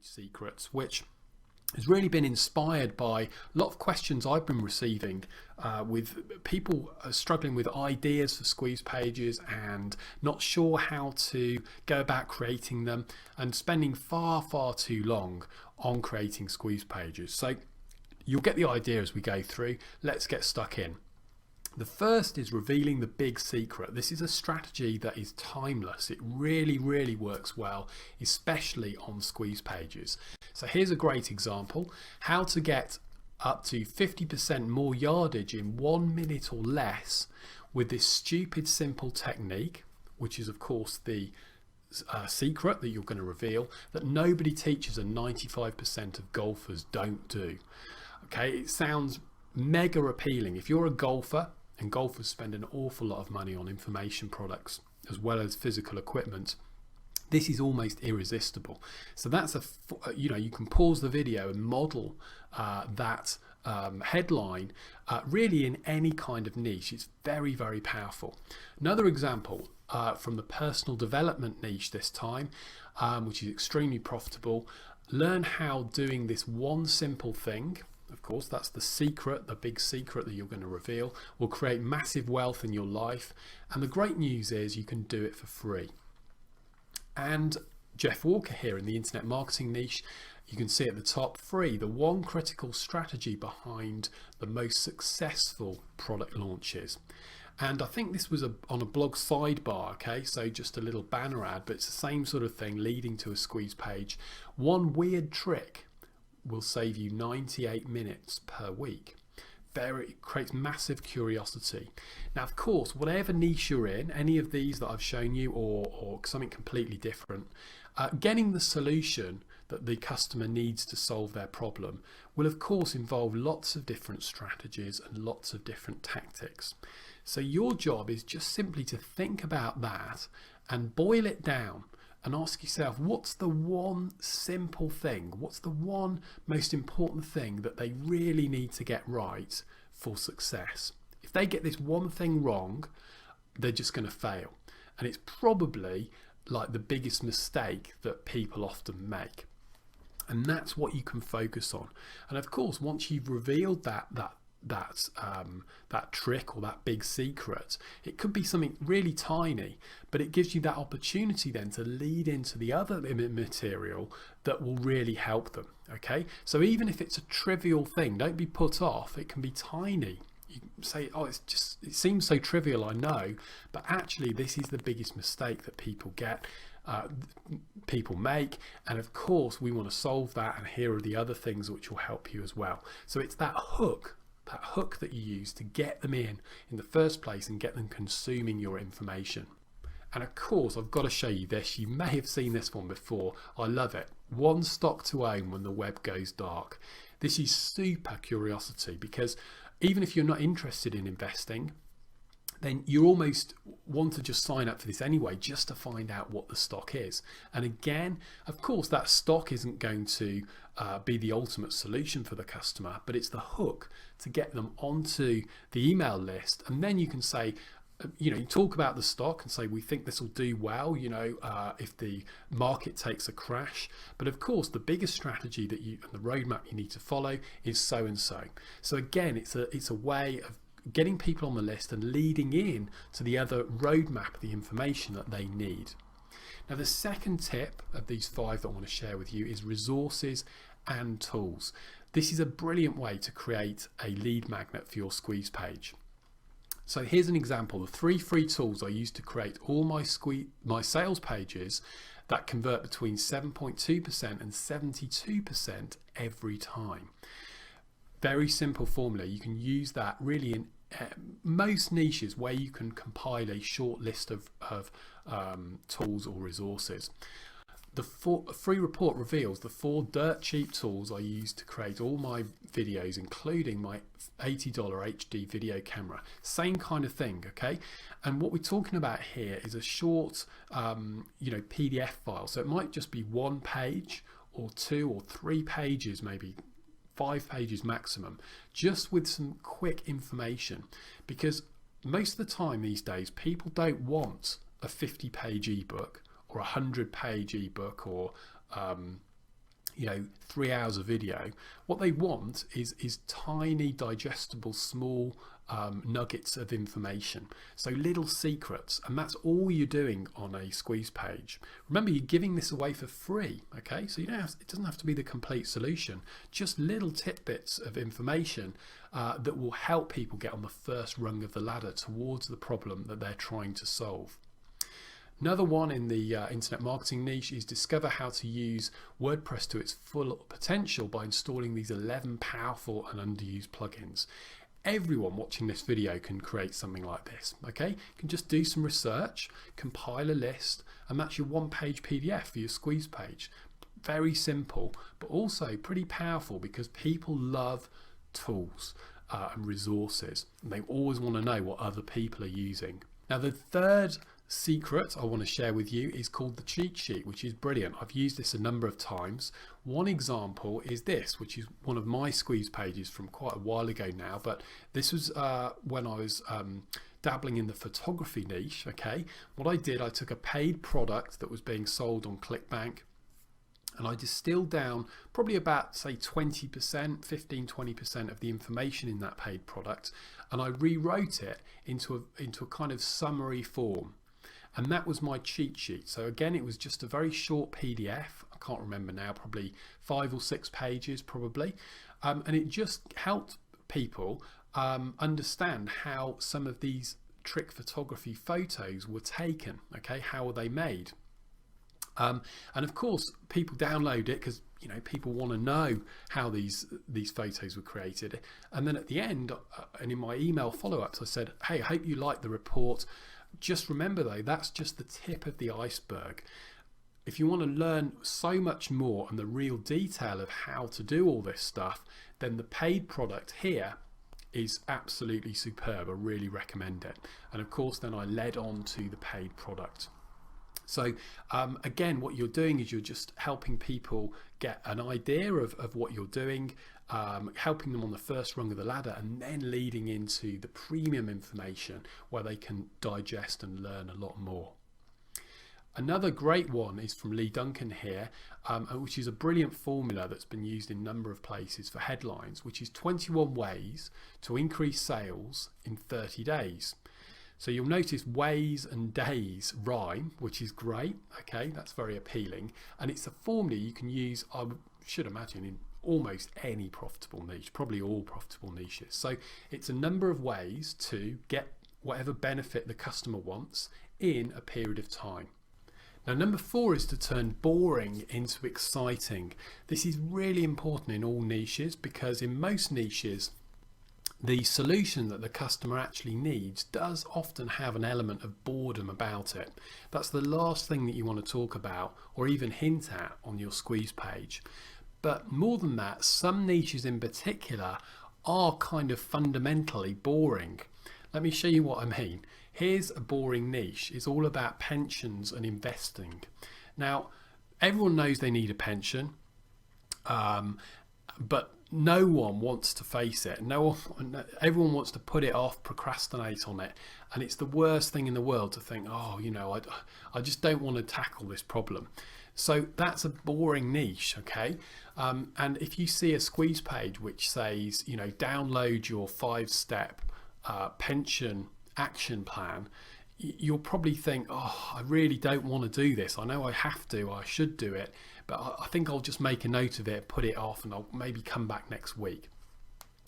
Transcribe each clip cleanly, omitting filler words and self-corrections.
secrets, which has really been inspired by a lot of questions I've been receiving with people struggling with ideas for squeeze pages and not sure how to go about creating them and spending far too long on creating squeeze pages. So you'll get the idea as we go through. Let's get stuck in. The first is revealing the big secret. This is a strategy that is timeless. It really works well, especially on squeeze pages. So here's a great example: how to get up to 50% more yardage in 1 minute or less with this stupid simple technique, which is of course the secret that you're going to reveal that nobody teaches and 95% of golfers don't do. Okay, it sounds mega appealing. If you're a golfer, and golfers spend an awful lot of money on information products as well as physical equipment, this is almost irresistible. So that's you can pause the video and model that headline really in any kind of niche. It's very powerful. Another example from the personal development niche this time, which is extremely profitable. Learn how doing this one simple thing, of course that's the secret, the big secret that you're going to reveal, will create massive wealth in your life. And the great news is you can do it for free. And Jeff Walker here in the internet marketing niche, you can see at the top, free, the one critical strategy behind the most successful product launches. And I think this was on a blog sidebar, okay, so just a little banner ad, but it's the same sort of thing leading to a squeeze page. One weird trick will save you 98 minutes per week. It creates massive curiosity. Now, of course, whatever niche you're in, any of these that I've shown you or something completely different, getting the solution that the customer needs to solve their problem will of course involve lots of different strategies and lots of different tactics. So your job is just simply to think about that and boil it down and ask yourself, what's the one simple thing? What's the one most important thing that they really need to get right for success? If they get this one thing wrong, they're just going to fail. And it's probably like the biggest mistake that people often make. And that's what you can focus on. And of course, once you've revealed that trick or that big secret, it could be something really tiny, but it gives you that opportunity then to lead into the other material that will really help them. Okay, so even if it's a trivial thing, don't be put off. It can be tiny. You say, oh, it seems so trivial, I know, but actually this is the biggest mistake that people make, and of course we want to solve that, and here are the other things which will help you as well. So it's that hook that you use to get them in the first place and get them consuming your information. And of course I've got to show you this. You may have seen this one before. I love it. One stock to own when the web goes dark. This is super curiosity, because even if you're not interested in investing, then you almost want to just sign up for this anyway, just to find out what the stock is. And again, of course, that stock isn't going to be the ultimate solution for the customer, but it's the hook to get them onto the email list. And then you can say, you talk about the stock and say, we think this will do well, if the market takes a crash. But of course, the biggest strategy that and the roadmap you need to follow is so and so. So again, it's a way of getting people on the list and leading in to the other roadmap, the information that they need. Now, the second tip of these 5 that I want to share with you is resources and tools. This is a brilliant way to create a lead magnet for your squeeze page. So here's an example of 3 free tools I use to create all my sales pages that convert between 7.2% and 72% every time. Very simple formula. You can use that really in most niches where you can compile a short list of tools or resources. The free report reveals the 4 dirt cheap tools I use to create all my videos, including my $80 HD video camera. Same kind of thing, okay? And what we're talking about here is a short, PDF file. So it might just be 1 page or 2 or 3 pages, maybe 5 pages maximum, just with some quick information. Because most of the time these days, people don't want a 50-page ebook or a 100-page ebook or 3 hours of video. What they want is tiny, digestible, small nuggets of information. So little secrets, and that's all you're doing on a squeeze page. Remember, you're giving this away for free, okay? So it doesn't have to be the complete solution. Just little tidbits of information that will help people get on the first rung of the ladder towards the problem that they're trying to solve. Another one in the internet marketing niche is discover how to use WordPress to its full potential by installing these 11 powerful and underused plugins. Everyone watching this video can create something like this, okay? You can just do some research, compile a list, and that's your one-page PDF for your squeeze page. Very simple, but also pretty powerful because people love tools and resources, and they always want to know what other people are using. Now, the third secret I want to share with you is called the cheat sheet, which is brilliant. I've used this a number of times. One example is this, which is one of my squeeze pages from quite a while ago now, but this was when I was dabbling in the photography niche. Okay, what I did, I took a paid product that was being sold on ClickBank, and I distilled down probably about, say, 20%, 15-20% of the information in that paid product, and I rewrote it into a kind of summary form. And that was my cheat sheet. So again, it was just a very short PDF. I can't remember now, probably 5 or 6 pages probably. And it just helped people understand how some of these trick photography photos were taken. Okay, how are they made? And of course, people download it because people want to know how these photos were created. And then at the end, and in my email follow-ups, I said, hey, I hope you like the report. Just remember though, that's just the tip of the iceberg. If you want to learn so much more and the real detail of how to do all this stuff, then the paid product here is absolutely superb. I really recommend it. And of course, then I led on to the paid product. So again, what you're doing is you're just helping people get an idea of what you're doing, helping them on the first rung of the ladder, and then leading into the premium information where they can digest and learn a lot more. Another great one is from Lee Duncan here, which is a brilliant formula that's been used in a number of places for headlines, which is 21 ways to increase sales in 30 days. So you'll notice ways and days rhyme, which is great. Okay, that's very appealing. And it's a formula you can use, I should imagine, in almost any profitable niche, probably all profitable niches. So it's a number of ways to get whatever benefit the customer wants in a period of time. Now, number 4 is to turn boring into exciting. This is really important in all niches because in most niches, the solution that the customer actually needs does often have an element of boredom about it. That's the last thing that you want to talk about or even hint at on your squeeze page. But more than that, some niches in particular are kind of fundamentally boring. Let me show you what I mean. Here's a boring niche. It's all about pensions and investing. Now, everyone knows they need a pension, but no one wants to face it. Everyone wants to put it off, procrastinate on it, and it's the worst thing in the world to think, oh, I just don't want to tackle this problem. So that's a boring niche, okay? And if you see a squeeze page which says, download your 5-step pension action plan, you'll probably think, oh, I really don't want to do this. I know I have to, I should do it, but I think I'll just make a note of it, put it off, and I'll maybe come back next week.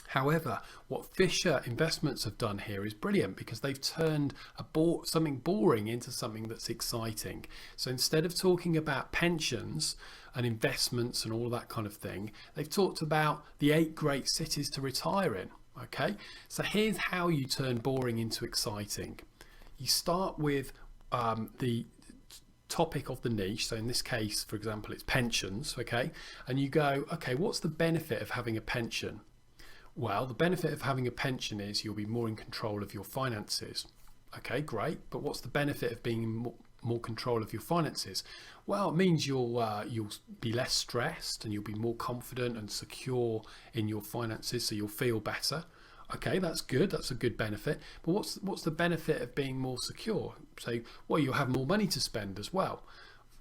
However, what Fisher Investments have done here is brilliant because they've turned something boring into something that's exciting. So instead of talking about pensions and investments and all that kind of thing, they've talked about the 8 great cities to retire in. Okay, so here's how you turn boring into exciting. You start with the topic of the niche. So in this case, for example, it's pensions. Okay, and you go, okay, what's the benefit of having a pension? Well, the benefit of having a pension is you'll be more in control of your finances. Okay, great. But what's the benefit of being in more control of your finances? Well, it means you'll be less stressed and you'll be more confident and secure in your finances, so you'll feel better. Okay, that's good. That's a good benefit. But what's the benefit of being more secure? So, well, you'll have more money to spend as well.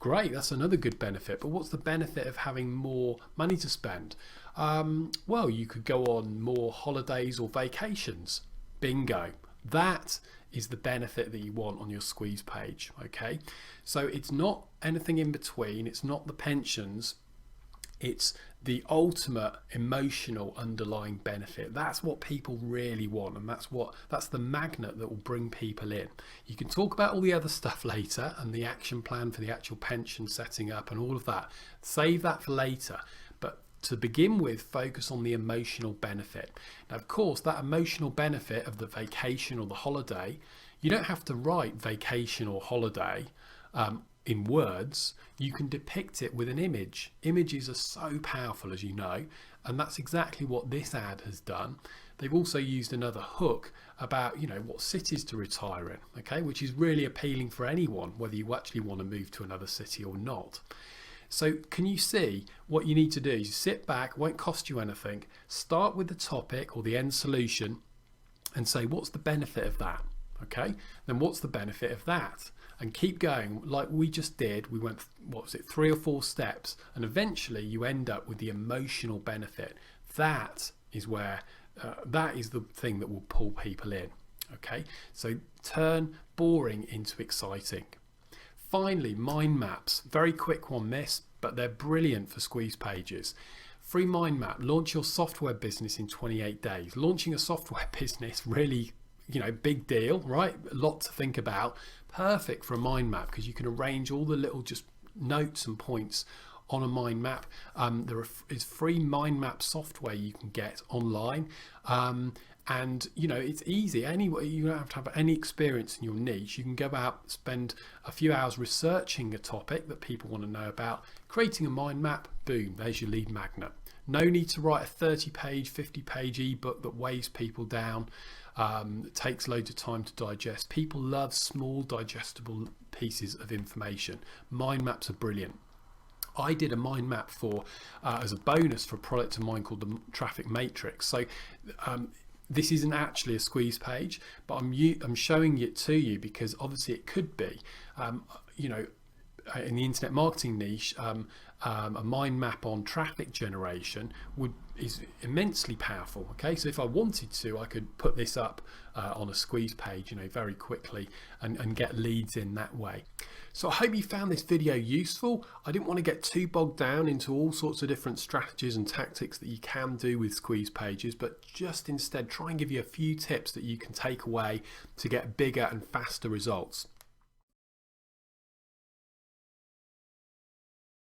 Great, that's another good benefit. But what's the benefit of having more money to spend? Well, you could go on more holidays or vacations. Bingo. That is the benefit that you want on your squeeze page. Okay, so it's not anything in between. It's not the pensions. It's the ultimate emotional underlying benefit. That's what people really want, and that's the magnet that will bring people in. You can talk about all the other stuff later and the action plan for the actual pension setting up and all of that. Save that for later. But to begin with, focus on the emotional benefit. Now, of course, that emotional benefit of the vacation or the holiday, you don't have to write vacation or holiday in words. You can depict it with an image. Images are so powerful, as you know, and that's exactly what this ad has done. They've also used another hook about, what cities to retire in, okay, which is really appealing for anyone, whether you actually want to move to another city or not. So can you see what you need to do? You sit back, won't cost you anything, start with the topic or the end solution and say, what's the benefit of that? Okay, then what's the benefit of that? And keep going like we just did. We went, 3 or 4 steps, and eventually you end up with the emotional benefit. That is where, that is the thing that will pull people in. Okay, so turn boring into exciting. Finally, mind maps. Very quick one, this, but they're brilliant for squeeze pages. Free mind map. Launch your software business in 28 days. Launching a software business, really, big deal, right? A lot to think about. Perfect for a mind map because you can arrange all the little just notes and points on a mind map. There is free mind map software you can get online. And it's easy. Anyway, you don't have to have any experience in your niche. You can go out, spend a few hours researching a topic that people want to know about, creating a mind map, boom, there's your lead magnet. No need to write a 30-page, 50-page ebook that weighs people down. It takes loads of time to digest. People love small, digestible pieces of information. Mind maps are brilliant. I did a mind map as a bonus for a product of mine called the Traffic Matrix. So this isn't actually a squeeze page, but I'm showing it to you because obviously it could be. In the internet marketing niche, a mind map on traffic generation is immensely powerful. Okay, so if I wanted to, I could put this up on a squeeze page, very quickly and get leads in that way. So I hope you found this video useful. I didn't want to get too bogged down into all sorts of different strategies and tactics that you can do with squeeze pages, but just instead try and give you a few tips that you can take away to get bigger and faster results.